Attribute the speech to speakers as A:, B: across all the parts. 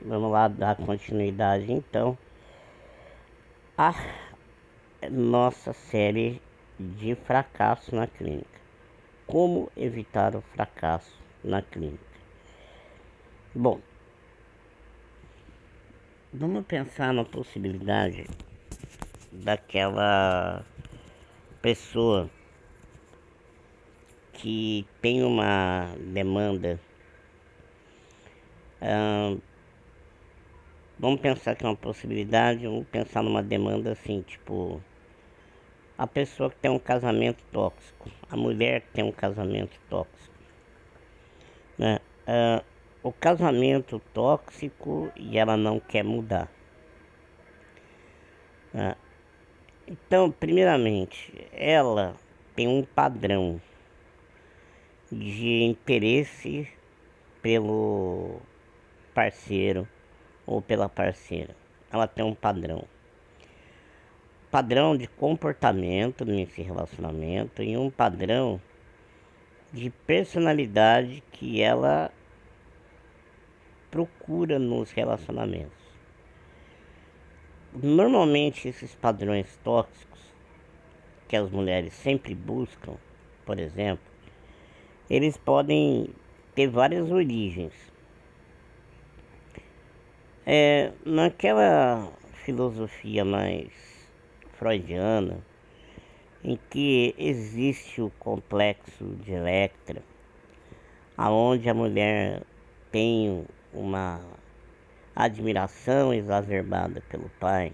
A: Vamos lá dar continuidade então à nossa série de fracasso na clínica. Como evitar o fracasso na clínica? Bom, vamos pensar na possibilidade daquela pessoa que tem uma demanda. Vamos pensar que é uma possibilidade, vamos pensar numa demanda assim, tipo, a pessoa que tem um casamento tóxico, a mulher que tem um casamento tóxico, né? O casamento tóxico e ela não quer mudar, né? Então, primeiramente, ela tem um padrão de interesse pelo parceiro ou pela parceira. Ela tem um padrão de comportamento nesse relacionamento e um padrão de personalidade que ela procura nos relacionamentos. Normalmente esses padrões tóxicos que as mulheres sempre buscam, por exemplo, eles podem ter várias origens. Naquela filosofia mais freudiana, em que existe o complexo de Electra, aonde a mulher tem uma admiração exacerbada pelo pai.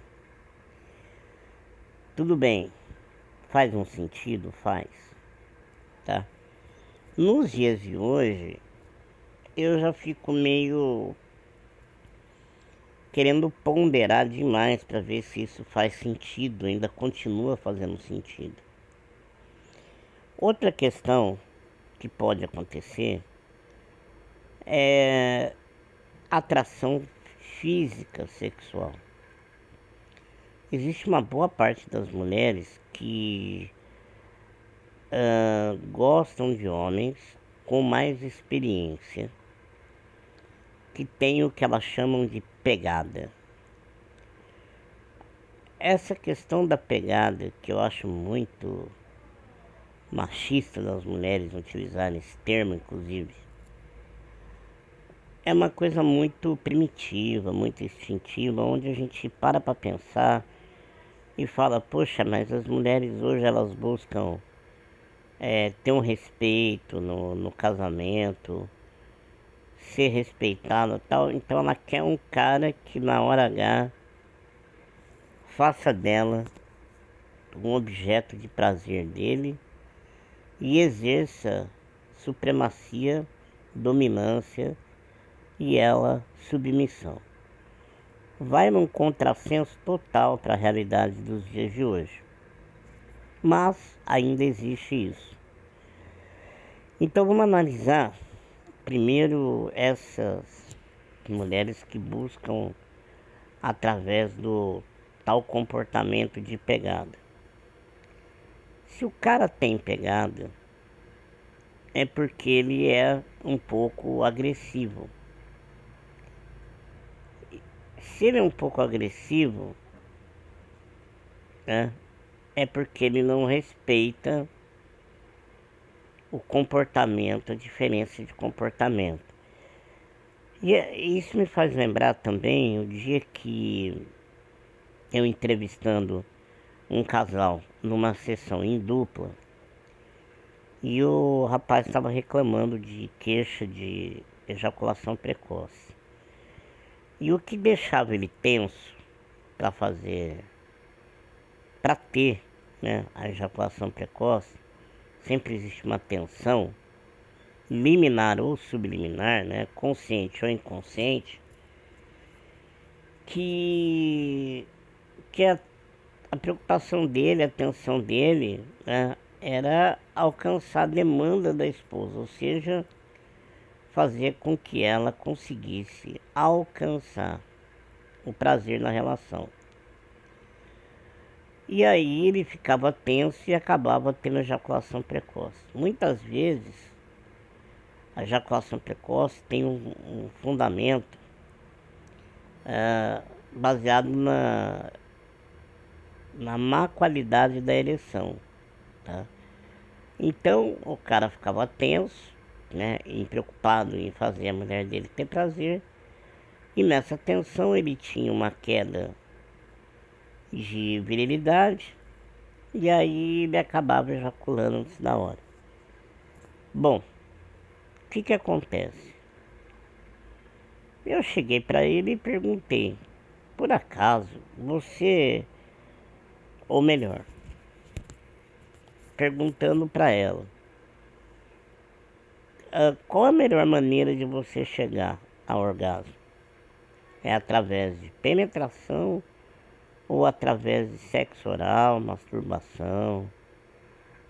A: Tudo bem, faz um sentido? Faz, tá? Nos dias de hoje, eu já fico meio querendo ponderar demais para ver se isso faz sentido, ainda continua fazendo sentido. Outra questão que pode acontecer é atração física sexual. Existe uma boa parte das mulheres que gostam de homens com mais experiência, que tem o que elas chamam de pegada. Essa questão da pegada, que eu acho muito machista das mulheres utilizarem esse termo, inclusive, é uma coisa muito primitiva, muito instintiva, onde a gente para pensar e fala, poxa, mas as mulheres hoje elas buscam ter um respeito no casamento, ser respeitada e tal, então ela quer um cara que na hora H faça dela um objeto de prazer dele e exerça supremacia, dominância e ela submissão. Vai num contrassenso total para a realidade dos dias de hoje, mas ainda existe isso. Então vamos analisar primeiro essas mulheres que buscam através do tal comportamento de pegada. Se o cara tem pegada, é porque ele é um pouco agressivo. Se ele é um pouco agressivo, né, é porque ele não respeita o comportamento, a diferença de comportamento. E isso me faz lembrar também o dia que eu entrevistando um casal numa sessão em dupla e o rapaz estava reclamando de queixa de ejaculação precoce. E o que deixava ele tenso para ter, né, a ejaculação precoce, sempre existe uma tensão liminar ou subliminar, né, consciente ou inconsciente, que a preocupação dele, a atenção dele, né, era alcançar a demanda da esposa, ou seja, fazer com que ela conseguisse alcançar o prazer na relação. E aí ele ficava tenso e acabava tendo ejaculação precoce. Muitas vezes a ejaculação precoce tem um fundamento baseado na má qualidade da ereção, tá? Então o cara ficava tenso, né, e preocupado em fazer a mulher dele ter prazer, e nessa tensão ele tinha uma queda de virilidade, e aí ele acabava ejaculando antes da hora. Bom, o que acontece? Eu cheguei para ele e perguntei: por acaso você, ou melhor, perguntando para ela, qual a melhor maneira de você chegar ao orgasmo? É através de penetração ou através de sexo oral, masturbação?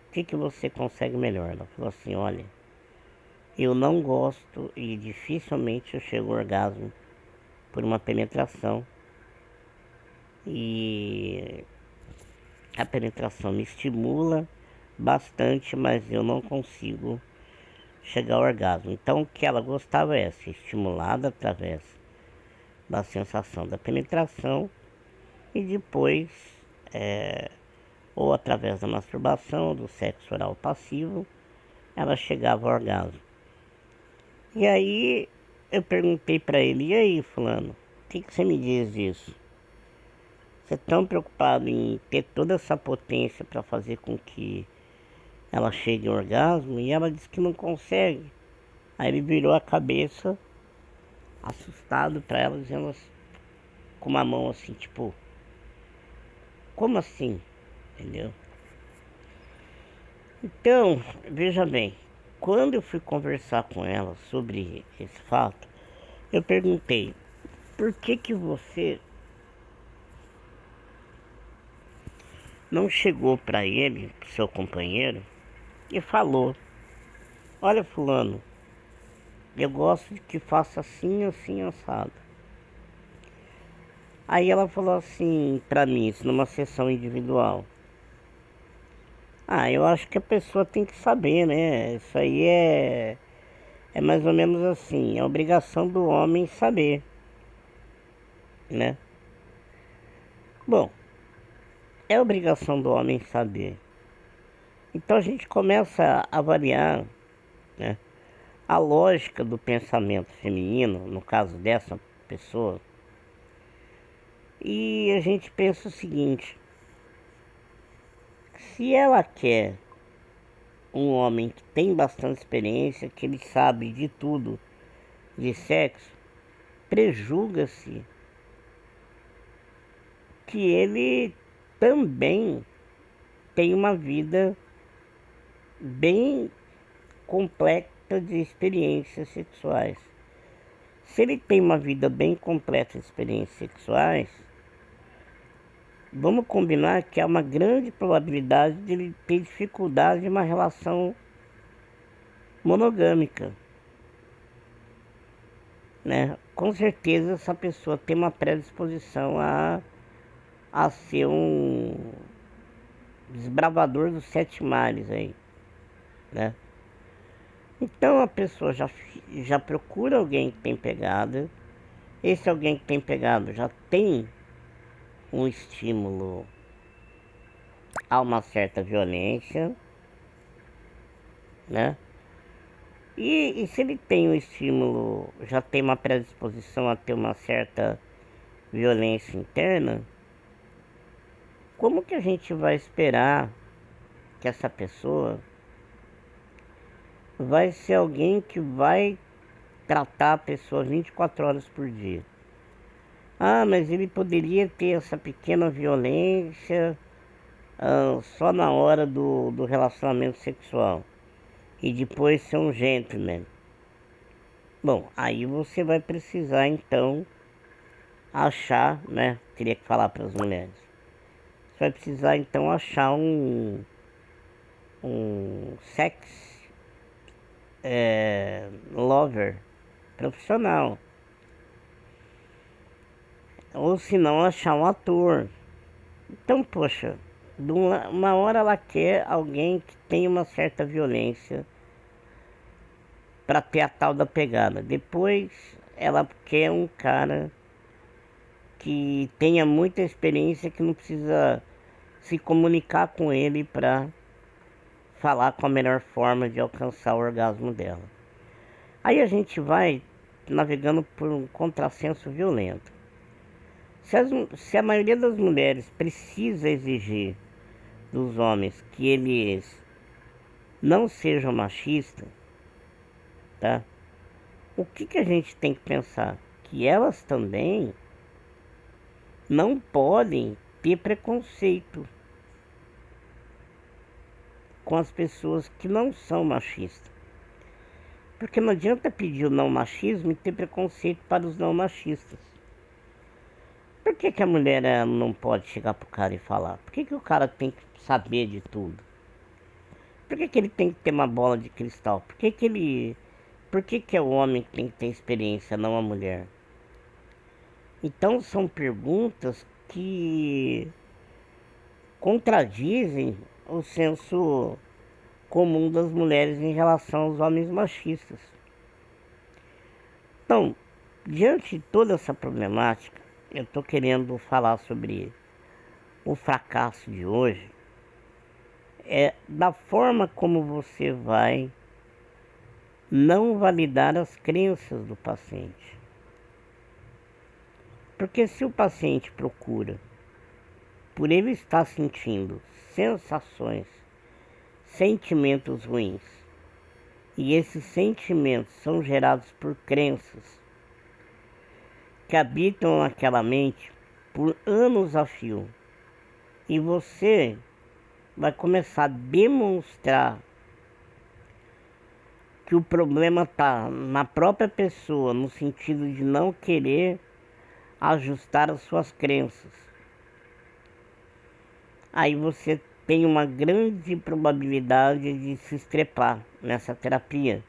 A: O que você consegue melhor? Ela falou assim: olha, eu não gosto e dificilmente eu chego ao orgasmo por uma penetração. E a penetração me estimula bastante, mas eu não consigo chegar ao orgasmo. Então o que ela gostava é ser estimulada através da sensação da penetração e depois, ou através da masturbação, do sexo oral passivo, ela chegava ao orgasmo. E aí eu perguntei para ele: e aí, fulano, o que você me diz disso? Você é tão preocupado em ter toda essa potência para fazer com que ela chegue ao orgasmo, e ela disse que não consegue. Aí ele virou a cabeça, assustado para ela, dizendo assim, com uma mão assim, tipo, como assim? Entendeu? Então, veja bem, quando eu fui conversar com ela sobre esse fato, eu perguntei: por que você não chegou para ele, pro seu companheiro, e falou: olha, fulano, eu gosto de que faça assim, assim, assado. Aí ela falou assim pra mim, isso numa sessão individual: eu acho que a pessoa tem que saber, né? Isso aí é mais ou menos assim, é obrigação do homem saber, né? Bom, é obrigação do homem saber. Então a gente começa a avaliar, né, a lógica do pensamento feminino, no caso dessa pessoa, e a gente pensa o seguinte: se ela quer um homem que tem bastante experiência, que ele sabe de tudo de sexo, prejuga-se que ele também tem uma vida bem completa de experiências sexuais. Se ele tem uma vida bem completa de experiências sexuais, vamos combinar que há uma grande probabilidade de ele ter dificuldade em uma relação monogâmica, né? Com certeza essa pessoa tem uma predisposição a ser um desbravador dos sete mares aí, né? Então a pessoa já procura alguém que tem pegada. Esse alguém que tem pegada já tem um estímulo a uma certa violência, né? E se ele tem um estímulo, já tem uma predisposição a ter uma certa violência interna, como que a gente vai esperar que essa pessoa vai ser alguém que vai tratar a pessoa 24 horas por dia? Mas ele poderia ter essa pequena violência só na hora do relacionamento sexual e depois ser um gentleman. Bom, aí você vai precisar então achar, né? Teria que falar para as mulheres. Você vai precisar então achar um sex lover profissional. Ou se não, achar um ator. Então, poxa, de uma hora ela quer alguém que tenha uma certa violência para ter a tal da pegada. Depois ela quer um cara que tenha muita experiência, que não precisa se comunicar com ele para falar com a melhor forma de alcançar o orgasmo dela. Aí a gente vai navegando por um contrassenso violento. Se a maioria das mulheres precisa exigir dos homens que eles não sejam machistas, tá? O que a gente tem que pensar? Que elas também não podem ter preconceito com as pessoas que não são machistas. Porque não adianta pedir o não machismo e ter preconceito para os não machistas. Por que a mulher não pode chegar pro cara e falar? Por que o cara tem que saber de tudo? Por que ele tem que ter uma bola de cristal? Por que é o homem que tem que ter experiência, não a mulher? Então são perguntas que contradizem o senso comum das mulheres em relação aos homens machistas. Então, diante de toda essa problemática, eu estou querendo falar sobre o fracasso de hoje, da forma como você vai não validar as crenças do paciente. Porque se o paciente procura, por ele estar sentindo sensações, sentimentos ruins, e esses sentimentos são gerados por crenças que habitam naquela mente por anos a fio, e você vai começar a demonstrar que o problema está na própria pessoa, no sentido de não querer ajustar as suas crenças. Aí você tem uma grande probabilidade de se estrepar nessa terapia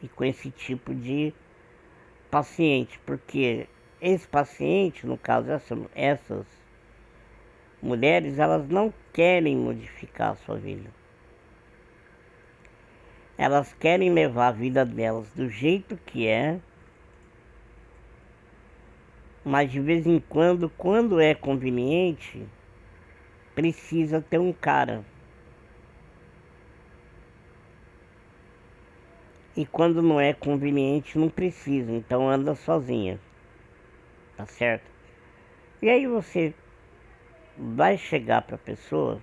A: e com esse tipo de paciente, porque esse paciente, no caso essas mulheres, elas não querem modificar a sua vida. Elas querem levar a vida delas do jeito que é, mas de vez em quando é conveniente, precisa ter um cara. E quando não é conveniente, não precisa, então anda sozinha. Tá certo? E aí você vai chegar para a pessoa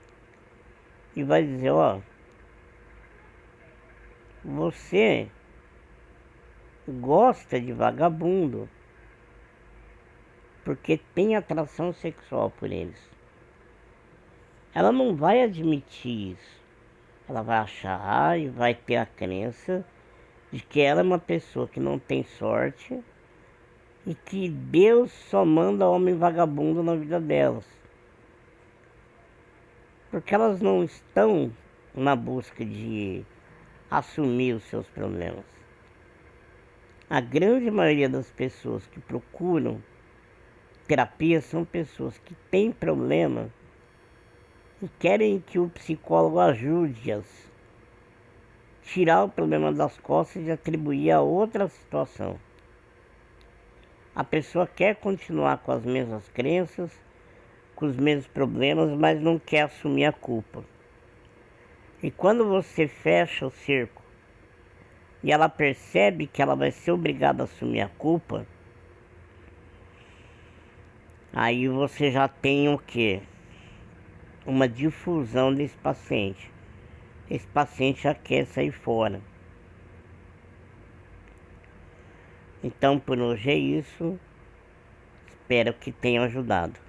A: e vai dizer, ó, você gosta de vagabundo porque tem atração sexual por eles. Ela não vai admitir isso. Ela vai achar e vai ter a crença de que ela é uma pessoa que não tem sorte e que Deus só manda homem vagabundo na vida delas. Porque elas não estão na busca de assumir os seus problemas. A grande maioria das pessoas que procuram terapia são pessoas que têm problema e querem que o psicólogo ajude-as a tirar o problema das costas e atribuir a outra situação. A pessoa quer continuar com as mesmas crenças, com os mesmos problemas, mas não quer assumir a culpa. E quando você fecha o cerco e ela percebe que ela vai ser obrigada a assumir a culpa, aí você já tem o quê? Uma difusão desse paciente. Esse paciente já quer sair fora. Então por hoje é isso. Espero que tenha ajudado.